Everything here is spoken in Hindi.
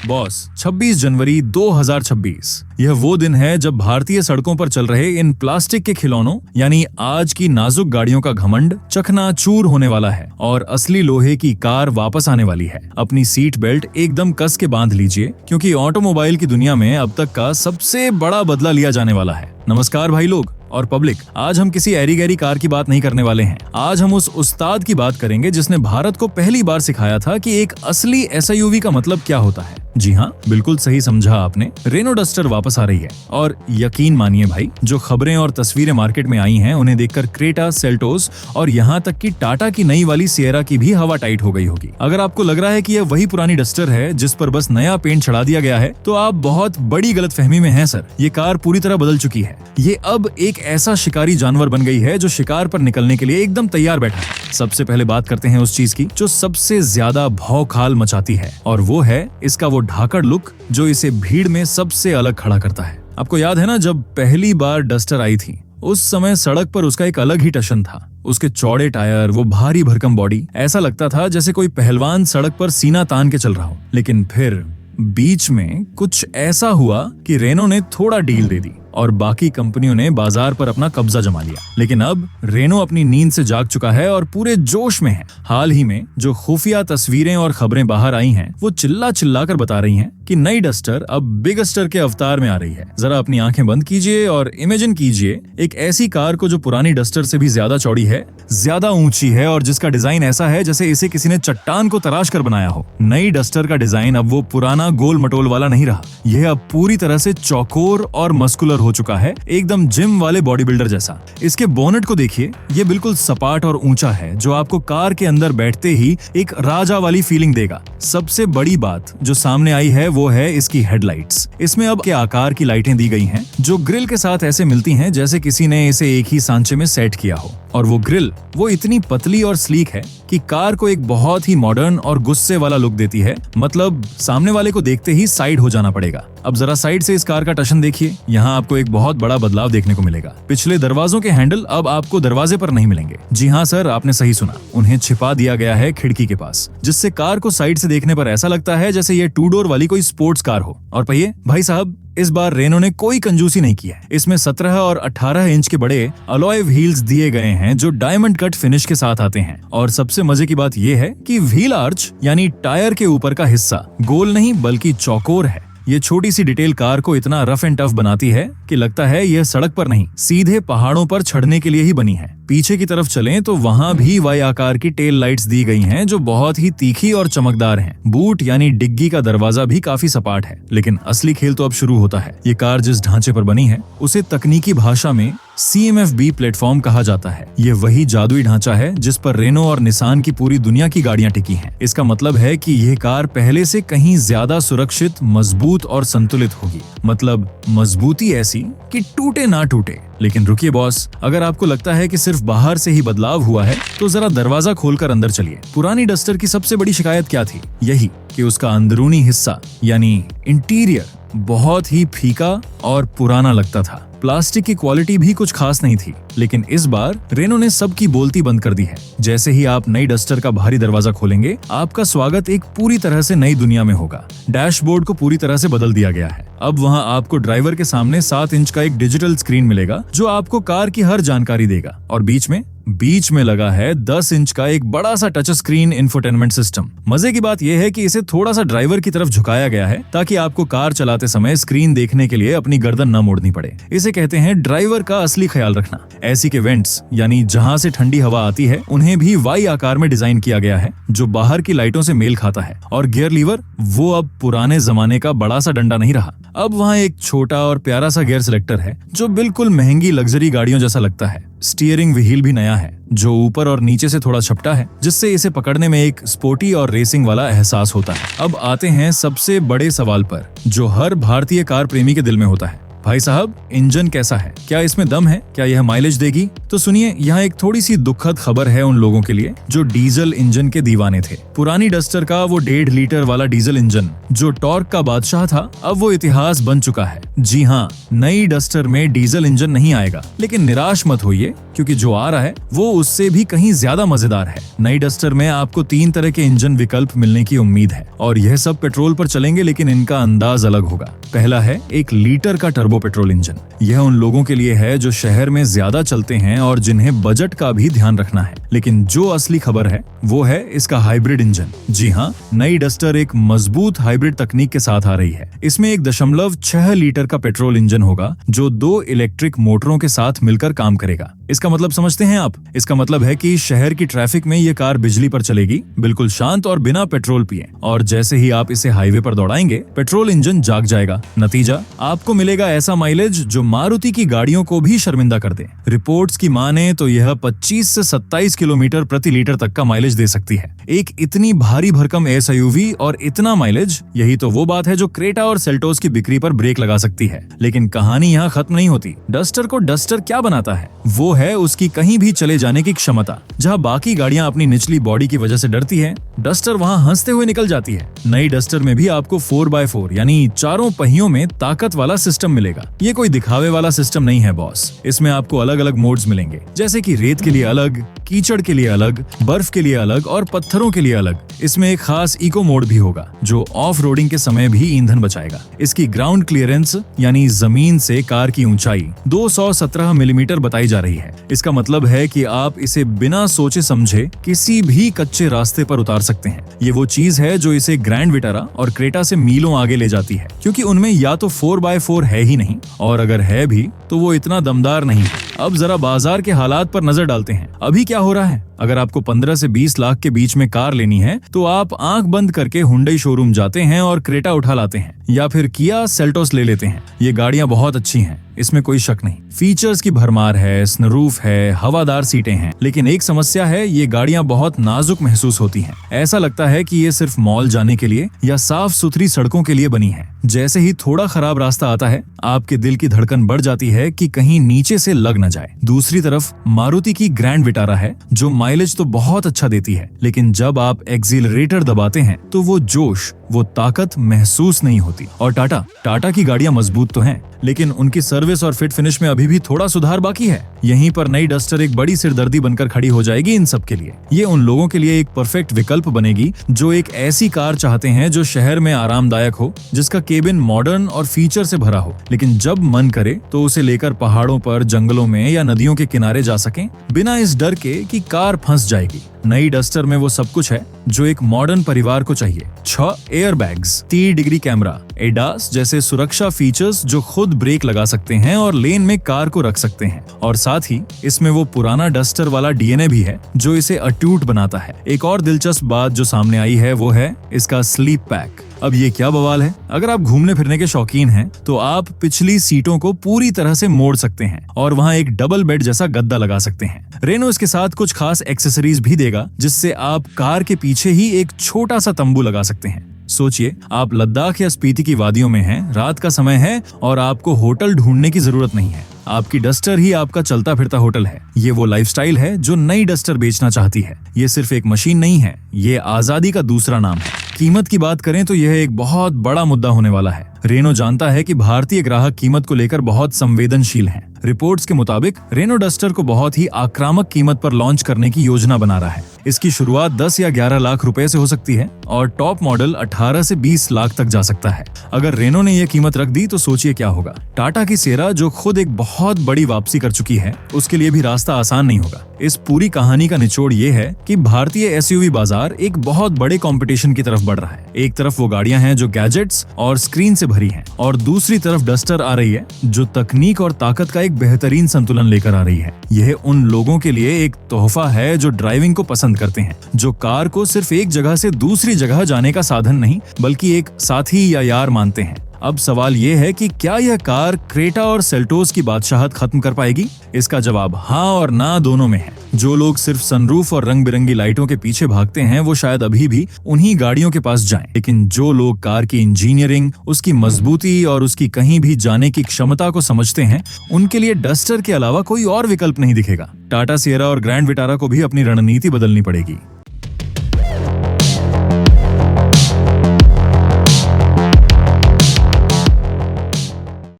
बॉस 26 जनवरी 2026 यह वो दिन है जब भारतीय सड़कों पर चल रहे इन प्लास्टिक के खिलौनों यानी आज की नाजुक गाड़ियों का घमंड चकनाचूर होने वाला है और असली लोहे की कार वापस आने वाली है। अपनी सीट बेल्ट एकदम कस के बांध लीजिए क्योंकि ऑटोमोबाइल की दुनिया में अब तक का सबसे बड़ा बदला लिया जाने वाला है। नमस्कार भाई लोग और पब्लिक, आज हम किसी एरी गैरी कार की बात नहीं करने वाले हैं। आज हम उस उस्ताद की बात करेंगे जिसने भारत को पहली बार सिखाया था कि एक असली एसयूवी का मतलब क्या होता है। जी हाँ, बिल्कुल सही समझा आपने। रेनो डस्टर वापस आ रही है और यकीन मानिए भाई, जो खबरें और तस्वीरें मार्केट में आई हैं उन्हें देखकर क्रेटा, सेल्टोस और यहाँ तक कि टाटा की नई वाली सिएरा की भी हवा टाइट हो गई होगी। अगर आपको लग रहा है कि यह वही पुरानी डस्टर है जिस पर बस नया पेंट चढ़ा दिया गया है तो आप बहुत बड़ी गलतफहमी में हैं सर। ये कार पूरी तरह बदल चुकी है। ये अब एक ऐसा शिकारी जानवर बन गई है जो शिकार पर निकलने के लिए एकदम तैयार बैठा है। सबसे पहले बात करते हैं उस चीज की जो सबसे ज्यादा भौकाल मचाती है और वो है इसका वो ढाकड़ लुक जो इसे भीड़ में सबसे अलग खड़ा करता है। आपको याद है ना, जब पहली बार डस्टर आई थी उस समय सड़क पर उसका एक अलग ही टशन था। उसके चौड़े टायर, वो भारी भरकम बॉडी, ऐसा लगता था जैसे कोई पहलवान सड़क पर सीना तान के चल रहा हो। लेकिन फिर बीच में कुछ ऐसा हुआ कि रेनो ने थोड़ा डील दे दी और बाकी कंपनियों ने बाजार पर अपना कब्जा जमा लिया। लेकिन अब रेनो अपनी नींद से जाग चुका है और पूरे जोश में है। हाल ही में जो खुफिया तस्वीरें और खबरें बाहर आई हैं वो चिल्ला चिल्ला कर बता रही हैं कि नई डस्टर अब बिगस्टर के अवतार में आ रही है। जरा अपनी आंखें बंद कीजिए और इमेजिन कीजिए एक ऐसी कार को जो पुरानी डस्टर से भी ज्यादा चौड़ी है, ज्यादा ऊंची है और जिसका डिजाइन ऐसा है जैसे इसे किसी ने चट्टान को तराश कर बनाया हो। नई डस्टर का डिजाइन अब वो पुराना गोल मटोल वाला नहीं रहा। यह अब पूरी तरह से चौकोर और मस्कुलर हो चुका है, एकदम जिम वाले बॉडी बिल्डर जैसा। इसके बोनेट को देखिए, ये बिल्कुल सपाट और ऊंचा है जो आपको कार के अंदर बैठते ही एक राजा वाली फीलिंग देगा। सबसे बड़ी बात जो सामने आई है वो है इसकी हेडलाइट्स। इसमें अब के आकार की लाइटें दी गई हैं जो ग्रिल के साथ ऐसे मिलती हैं जैसे किसी ने इसे एक ही सांचे में सेट किया हो। और वो ग्रिल वो इतनी पतली और स्लीक है कि कार को एक बहुत ही मॉडर्न और गुस्से वाला लुक देती है। मतलब सामने वाले को देखते ही साइड हो जाना पड़ेगा। अब जरा साइड से इस कार का टशन देखिए। यहाँ आपको एक बहुत बड़ा बदलाव देखने को मिलेगा। पिछले दरवाजों के हैंडल अब आपको दरवाजे पर नहीं मिलेंगे। जी हाँ सर, आपने सही सुना, उन्हें छिपा दिया गया है खिड़की के पास, जिससे कार को साइड से देखने पर ऐसा लगता है जैसे ये 2 डोर वाली कोई स्पोर्ट्स कार हो। और पहिए भाई साहब, इस बार रेनो ने कोई कंजूसी नहीं की है। इसमें 17 और 18 इंच के बड़े अलॉय व्हील्स दिए गए हैं जो डायमंड कट फिनिश के साथ आते हैं। और सबसे मजे की बात यह है कि व्हील आर्च यानी टायर के ऊपर का हिस्सा गोल नहीं बल्कि चौकोर है। ये छोटी सी डिटेल कार को इतना रफ एंड टफ बनाती है कि लगता है यह सड़क पर नहीं, सीधे पहाड़ों पर चढ़ने के लिए ही बनी है। पीछे की तरफ चलें तो वहाँ भी वाई आकार की टेल लाइट्स दी गई हैं जो बहुत ही तीखी और चमकदार हैं। बूट यानी डिग्गी का दरवाजा भी काफी सपाट है। लेकिन असली खेल तो अब शुरू होता है। ये कार जिस ढांचे पर बनी है उसे तकनीकी भाषा में CMF-B प्लेटफॉर्म कहा जाता है। ये वही जादुई ढांचा है जिस पर रेनो और निसान की पूरी दुनिया की गाड़ियां टिकी हैं। इसका मतलब है कि यह कार पहले से कहीं ज्यादा सुरक्षित, मजबूत और संतुलित होगी। मतलब मजबूती ऐसी कि टूटे ना टूटे। लेकिन रुकिए बॉस, अगर आपको लगता है कि सिर्फ बाहर से ही बदलाव हुआ है तो जरा दरवाजा खोलकर अंदर चलिए। पुरानी डस्टर की सबसे बड़ी शिकायत क्या थी? यही कि उसका अंदरूनी हिस्सा यानी इंटीरियर बहुत ही फीका और पुराना लगता था। प्लास्टिक की क्वालिटी भी कुछ खास नहीं थी। लेकिन इस बार रेनो ने सबकी बोलती बंद कर दी है। जैसे ही आप नई डस्टर का बाहरी दरवाजा खोलेंगे, आपका स्वागत एक पूरी तरह से नई दुनिया में होगा। डैशबोर्ड को पूरी तरह से बदल दिया गया है। अब वहाँ आपको ड्राइवर के सामने 7 इंच का एक डिजिटल स्क्रीन मिलेगा जो आपको कार की हर जानकारी देगा। और बीच में लगा है 10 इंच का एक बड़ा सा टच स्क्रीन इंफोटेनमेंट सिस्टम। मजे की बात यह है कि इसे थोड़ा सा ड्राइवर की तरफ झुकाया गया है ताकि आपको कार चलाते समय स्क्रीन देखने के लिए अपनी गर्दन न मोड़नी पड़े। इसे कहते हैं ड्राइवर का असली ख्याल रखना। एसी के वेंट्स यानी जहां से ठंडी हवा आती है उन्हें भी वाई आकार में डिजाइन किया गया है जो बाहर की लाइटों से मेल खाता है। और गियर लीवर वो अब पुराने जमाने का बड़ा सा डंडा नहीं रहा। अब वहाँ एक छोटा और प्यारा सा गियर सिलेक्टर है जो बिल्कुल महंगी लग्जरी गाड़ियों जैसा लगता है। स्टीयरिंग व्हील भी नया है जो ऊपर और नीचे से थोड़ा छपटा है, जिससे इसे पकड़ने में एक स्पोर्टी और रेसिंग वाला एहसास होता है। अब आते हैं सबसे बड़े सवाल पर जो हर भारतीय कार प्रेमी के दिल में होता है। भाई साहब, इंजन कैसा है? क्या इसमें दम है? क्या यह माइलेज देगी? तो सुनिए, यहाँ एक थोड़ी सी दुखद खबर है उन लोगों के लिए जो डीजल इंजन के दीवाने थे। पुरानी डस्टर का वो 1.5 लीटर वाला डीजल इंजन जो टॉर्क का बादशाह था, अब वो इतिहास बन चुका है। जी हाँ, नई डस्टर में डीजल इंजन नहीं आएगा, लेकिन निराश मत होइए क्योंकि जो आ रहा है वो उससे भी कहीं ज्यादा मजेदार है। नई डस्टर में आपको 3 तरह के इंजन विकल्प मिलने की उम्मीद है और यह सब पेट्रोल पर चलेंगे, लेकिन इनका अंदाज अलग होगा। पहला है 1 लीटर का टर्बो पेट्रोल इंजन। यह उन लोगों के लिए है जो शहर में ज्यादा चलते हैं और जिन्हें बजट का भी ध्यान रखना है। लेकिन जो असली खबर है वो है इसका हाइब्रिड इंजन। जी हाँ, नई डस्टर एक मजबूत हाइब्रिड तकनीक के साथ आ रही है। इसमें 1.6 लीटर का पेट्रोल इंजन होगा जो 2 इलेक्ट्रिक मोटरों के साथ मिलकर काम करेगा। इसका मतलब समझते हैं आप? इसका मतलब है कि शहर की ट्रैफिक में ये कार बिजली पर चलेगी, बिल्कुल शांत और बिना पेट्रोल पिए। और जैसे ही आप इसे हाईवे पर दौड़ाएंगे, पेट्रोल इंजन जाग जाएगा। नतीजा, आपको मिलेगा ऐसा माइलेज जो मारुति की गाड़ियों को भी शर्मिंदा कर दे। रिपोर्ट्स की माने तो यह 25 से 27 किलोमीटर प्रति लीटर तक का माइलेज दे सकती है। एक इतनी भारी भरकम एसयूवी और इतना माइलेज, यही तो वो बात है जो क्रेटा और सेल्टोस की बिक्री पर ब्रेक लगा सकती है। लेकिन कहानी यहाँ खत्म नहीं होती। डस्टर को डस्टर क्या बनाता है? वो है उसकी कहीं भी चले जाने की क्षमता। जहाँ बाकी गाड़ियां अपनी निचली बॉडी की वजह से डरती है, डस्टर वहाँ हंसते हुए निकल जाती है। नई डस्टर में भी आपको 4x4 यानी 4 पहियों में ताकत वाला सिस्टम मिलेगा। ये कोई दिखावे वाला सिस्टम नहीं है बॉस। इसमें आपको अलग अलग मोड्स मिलेंगे, जैसे कि रेत के लिए अलग, कीचड़ के लिए अलग, बर्फ के लिए अलग और पत्थरों के लिए अलग। इसमें एक खास इको मोड भी होगा जो ऑफ रोडिंग के समय भी ईंधन बचाएगा। इसकी ग्राउंड क्लियरेंस यानी जमीन से कार की ऊंचाई 217 मिलीमीटर बताई जा रही है। इसका मतलब है कि आप इसे बिना सोचे समझे किसी भी कच्चे रास्ते पर उतार सकते हैं। ये वो चीज है जो इसे ग्रैंड विटारा और क्रेटा से मीलों आगे ले जाती है, क्योंकि उनमें या तो 4x4 है ही नहीं, और अगर है भी तो वो इतना दमदार नहीं है। अब जरा बाजार के हालात पर नजर डालते हैं। अभी क्या हो रहा है? अगर आपको 15 से 20 लाख के बीच में कार लेनी है तो आप आंख बंद करके हुंडई शोरूम जाते हैं और क्रेटा उठा लाते हैं, या फिर किया सेल्टोस ले लेते हैं। ये गाड़ियां बहुत अच्छी हैं, इसमें कोई शक नहीं। फीचर्स की भरमार है, सनरूफ है, हवादार सीटें हैं। लेकिन एक समस्या है, ये गाड़ियां बहुत नाजुक महसूस होती हैं। ऐसा लगता है कि ये सिर्फ मॉल जाने के लिए या साफ सुथरी सड़कों के लिए बनी है। जैसे ही थोड़ा खराब रास्ता आता है, आपके दिल की धड़कन बढ़ जाती है कि कहीं नीचे से लग न जाए। दूसरी तरफ मारुति की ग्रैंड विटारा है जो माइलेज तो बहुत अच्छा देती है, लेकिन जब आप एक्सीलरेटर दबाते हैं तो वो जोश, वो ताकत महसूस नहीं होती। और टाटा की गाड़ियां मजबूत तो हैं, लेकिन उनकी सर्विस और फिट फिनिश में अभी भी थोड़ा सुधार बाकी है। यहीं पर नई डस्टर एक बड़ी सिरदर्दी बनकर खड़ी हो जाएगी इन सब के लिए। ये उन लोगों के लिए एक परफेक्ट विकल्प बनेगी जो एक ऐसी कार चाहते हैं जो शहर में आरामदायक हो, जिसका केबिन मॉडर्न और फीचर से भरा हो, लेकिन जब मन करे तो उसे लेकर पहाड़ों पर, जंगलों में या नदियों के किनारे जा सकें, बिना इस डर के कि कार फंस जाएगी। नई डस्टर में वो सब कुछ है जो एक मॉडर्न परिवार को चाहिए। 6 एयरबैग्स, 3 डिग्री कैमरा, एडास जैसे सुरक्षा फीचर्स जो खुद ब्रेक लगा सकते हैं और लेन में कार को रख सकते हैं, और साथ ही इसमें वो पुराना डस्टर वाला डीएनए भी है जो इसे अटूट बनाता है। एक और दिलचस्प बात जो सामने आई है वो है इसका स्लीप पैक। अब ये क्या बवाल है? अगर आप घूमने फिरने के शौकीन हैं तो आप पिछली सीटों को पूरी तरह से मोड़ सकते हैं और वहाँ एक डबल बेड जैसा गद्दा लगा सकते हैं। रेनो इसके साथ कुछ खास एक्सेसरीज भी देगा, जिससे आप कार के पीछे ही एक छोटा सा तंबू लगा सकते हैं। सोचिए, आप लद्दाख या स्पीति की वादियों में हैं, रात का समय है और आपको होटल ढूंढने की जरूरत नहीं है। आपकी डस्टर ही आपका चलता फिरता होटल है। ये वो लाइफस्टाइल है जो नई डस्टर बेचना चाहती है। ये सिर्फ एक मशीन नहीं है, ये आजादी का दूसरा नाम है। कीमत की बात करें तो यह एक बहुत बड़ा मुद्दा होने वाला है। रेनो जानता है कि भारतीय ग्राहक कीमत को लेकर बहुत संवेदनशील हैं। रिपोर्ट्स के मुताबिक रेनो डस्टर को बहुत ही आक्रामक कीमत पर लॉन्च करने की योजना बना रहा है। इसकी शुरुआत 10 या 11 लाख रुपए से हो सकती है और टॉप मॉडल 18 से 20 लाख तक जा सकता है। अगर रेनो ने यह कीमत रख दी तो सोचिए क्या होगा। टाटा की सेरा जो खुद एक बहुत बड़ी वापसी कर चुकी है, उसके लिए भी रास्ता आसान नहीं होगा। इस पूरी कहानी का निचोड़ ये है कि भारतीय एसयूवी बाजार एक बहुत बड़े कंपटीशन की तरफ बढ़ रहा है। एक तरफ वो गाड़ियां हैं जो गैजेट्स और स्क्रीन से भरी हैं, और दूसरी तरफ डस्टर आ रही है जो तकनीक और ताकत का एक बेहतरीन संतुलन लेकर आ रही है। यह उन लोगों के लिए एक तोहफा है जो ड्राइविंग को पसंद करते हैं, जो कार को सिर्फ एक जगह से दूसरी जगह जाने का साधन नहीं बल्कि एक साथी या यार मानते हैं। अब सवाल ये है कि क्या यह कार क्रेटा और सेल्टोस की बादशाहत खत्म कर पाएगी? इसका जवाब हाँ और ना दोनों में है। जो लोग सिर्फ सनरूफ और रंग बिरंगी लाइटों के पीछे भागते हैं वो शायद अभी भी उन्हीं गाड़ियों के पास जाएं, लेकिन जो लोग कार की इंजीनियरिंग, उसकी मजबूती और उसकी कहीं भी जाने की क्षमता को समझते हैं, उनके लिए डस्टर के अलावा कोई और विकल्प नहीं दिखेगा। टाटा सिएरा और ग्रैंड विटारा को भी अपनी रणनीति बदलनी पड़ेगी।